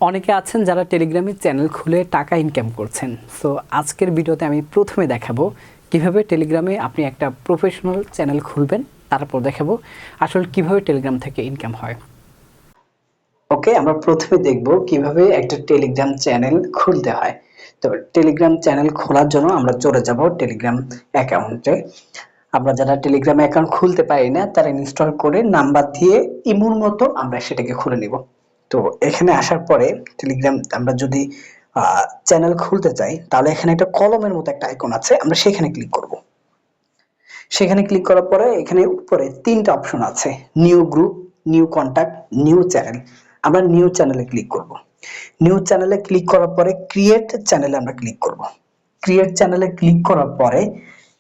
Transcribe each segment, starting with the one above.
অনেকে আছেন যারা টেলিগ্রামে চ্যানেল খুলে টাকা ইনকাম করছেন। সো আজকের ভিডিওতে আমি প্রথমে দেখাবো কিভাবে টেলিগ্রামে আপনি একটা প্রফেশনাল চ্যানেল খুলবেন, তারপর দেখাবো আসলে কিভাবে টেলিগ্রাম থেকে ইনকাম হয়। ওকে, আমরা প্রথমে দেখব কিভাবে একটা টেলিগ্রাম চ্যানেল খুলতে হয়। তো টেলিগ্রাম চ্যানেল খোলার জন্য আমরা চলে যাব টেলিগ্রাম অ্যাকাউন্টে। আমরা যারা টেলিগ্রাম অ্যাকাউন্ট খুলতে পারি না তারা ইনস্টল করে নাম্বার দিয়ে ইমুর মতো আমরা সেটাকে খুলে নিব। তো এখানে আসার পরে টেলিগ্রাম আমরা যদি চ্যানেল খুলতে চাই তাহলে এখানে একটা কলমের মতো একটা আইকন আছে, আমরা সেখানে ক্লিক করব। সেখানে ক্লিক করার পরে এখানে উপরে তিনটা অপশন আছে, new group, new contact, new channel. আমরা নিউ চ্যানেলে ক্লিক করব। নিউ চ্যানেলে ক্লিক করার পরে ক্রিয়েট চ্যানেলে আমরা ক্লিক করব। ক্রিয়েট চ্যানেলে ক্লিক করার পরে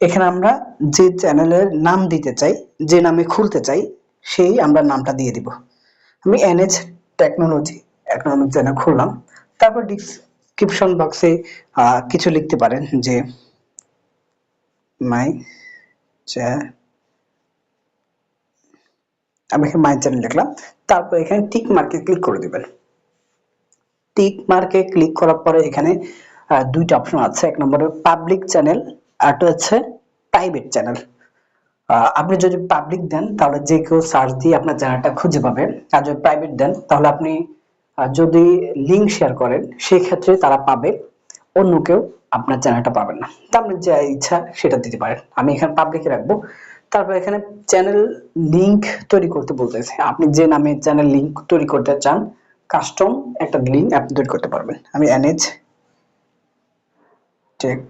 এখানে আমরা যে চ্যানেলের নাম দিতে চাই, যে নামে খুলতে চাই, সেই আমরা নামটা দিয়ে দিব। আমি এনএচ টেকনোলজি ইকোনমিক চ্যানেল খুললাম। তারপর ডিসক্রিপশন বক্সে কিছু লিখতে পারেন যে মাই আমি এখানে মাই চ্যানেল লিখলাম। তারপর এখানে টিক মার্কে ক্লিক করে দিবেন। টিক মার্কে ক্লিক করার পরে এখানে দুইটা অপশন আছে, এক নম্বরে পাবলিক চ্যানেল আর একটা হচ্ছে প্রাইভেট চ্যানেল। আপনি যদি পাবলিক দেন তাহলে যে কেউ সার্চ দিয়ে আপনার চ্যানেলটা খুঁজে পাবে, আর যদি প্রাইভেট দেন তাহলে আপনি যদি লিংক শেয়ার করেন সেই ক্ষেত্রে তারা পাবে, অন্য কেউ আপনার চ্যানেলটা পাবেন না। তা আপনি যা ইচ্ছা সেটা দিতে পারেন। আমি এখানে পাবলিকে রাখবো। তারপর এখানে চ্যানেল লিংক তৈরি করতে বলতেছে, আপনি যে নামে চ্যানেল লিংক তৈরি করতে চান কাস্টম একটা লিংক আপনি তৈরি করতে পারবেন। আমি এনএচ টেক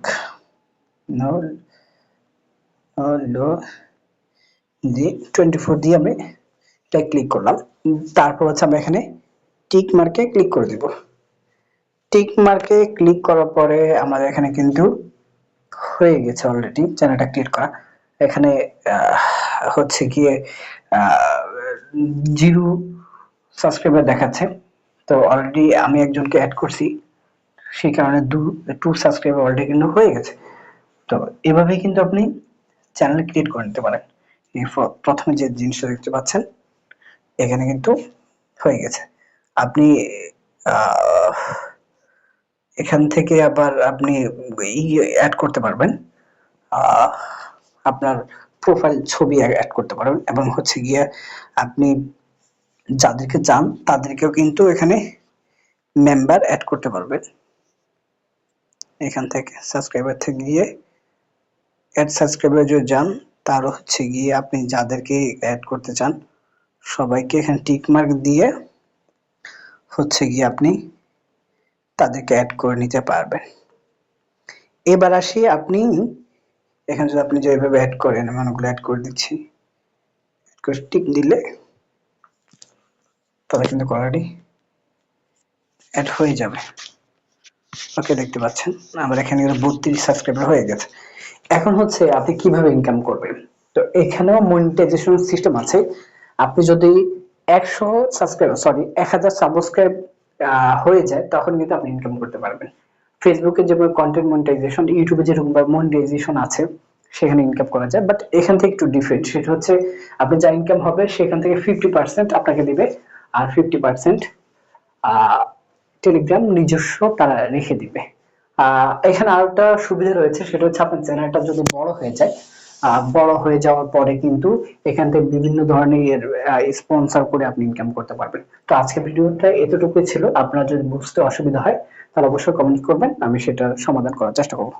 দিয়ে 24 দিয়ে আমি এটা ক্লিক করলাম। তারপর হচ্ছে আমরা এখানে টিক মার্কে ক্লিক করে দিব। টিক মার্কে ক্লিক করার পরে আমাদের এখানে কিন্তু হয়ে গেছে অলরেডি চ্যানেলটা ক্রিয়েট করা। এখানে হচ্ছে গিয়ে 0 সাবস্ক্রাইবার দেখাচ্ছে। তো অলরেডি আমি একজনকে অ্যাড করছি, সেই কারণে 2 সাবস্ক্রাইবার অলরেডি কিন্তু হয়ে গেছে। তো এভাবে কিন্তু আপনি চ্যানেল ক্রিয়েট করে নিতে পারেন। এই প্রথমে যে জিনিসটা দেখতে পাচ্ছেন এখানে কিন্তু হয়ে গেছে। আপনি এখান থেকে আবার আপনি অ্যাড করতে পারবেন, আপনার প্রোফাইল ছবি অ্যাড করতে পারবেন, এবং হচ্ছে গিয়ে আপনি যাদেরকে চান তাদেরকেও কিন্তু এখানে মেম্বার অ্যাড করতে পারবেন। এখান থেকে সাবস্ক্রাইবার থেকে গিয়ে অ্যাড সাবস্ক্রাইবার যদি যান তার হচ্ছে গিয়ে আপনি যাদেরকে অ্যাড করতে চান সবাইকে এখানে টিক মার্ক দিয়ে হচ্ছে গিয়ে আপনি তাদেরকে অ্যাড করে নিতে পারবেন। এবার আসি আপনি এখানে যদি আপনি যেভাবে অ্যাড করেন, আমি অনেকগুলো অ্যাড করে দিচ্ছি, টিক দিলে তাহলে কিন্তু অলরেডি অ্যাড হয়ে যাবে। ওকে, দেখতে পাচ্ছেন আমার এখানে 32 সাবস্ক্রাইবার হয়ে গেছে। এখন হচ্ছে আপনি কিভাবে ইনকাম করবেন। তো এখানেও মনিটাইজেশন সিস্টেম আছে। আপনি যদি 1000 সাবস্ক্রাইব হয়ে যায় তখন কিন্তু আপনি ইনকাম করতে পারবেন। ফেসবুকে যেমন কন্টেন্ট মনিটাইজেশন, ইউটিউবে যেরকম মনিটাইজেশন আছে সেখানে ইনকাম করা যায়, বাট এখান থেকে একটু ডিফারেন্ট। সেটা হচ্ছে আপনি যা ইনকাম হবে সেখান থেকে 50% আপনাকে দিবে, আর 50% টেলিগ্রাম নিজস্ব তারা রেখে দিবে। এখানে আরেকটা সুবিধা রয়েছে, সেটা হচ্ছে আপনার চ্যানেলটা যদি বড় হয়ে যায়, বড় হয়ে যাওয়ার পরে কিন্তু এখান থেকে বিভিন্ন ধরনের স্পন্সর করে আপনি ইনকাম করতে পারবেন। তো আজকের ভিডিওটা এতটুকুই ছিল। আপনার যদি বুঝতে অসুবিধা হয় তাহলে অবশ্যই কমেন্ট করবেন, আমি সেটার সমাধান করার চেষ্টা করব।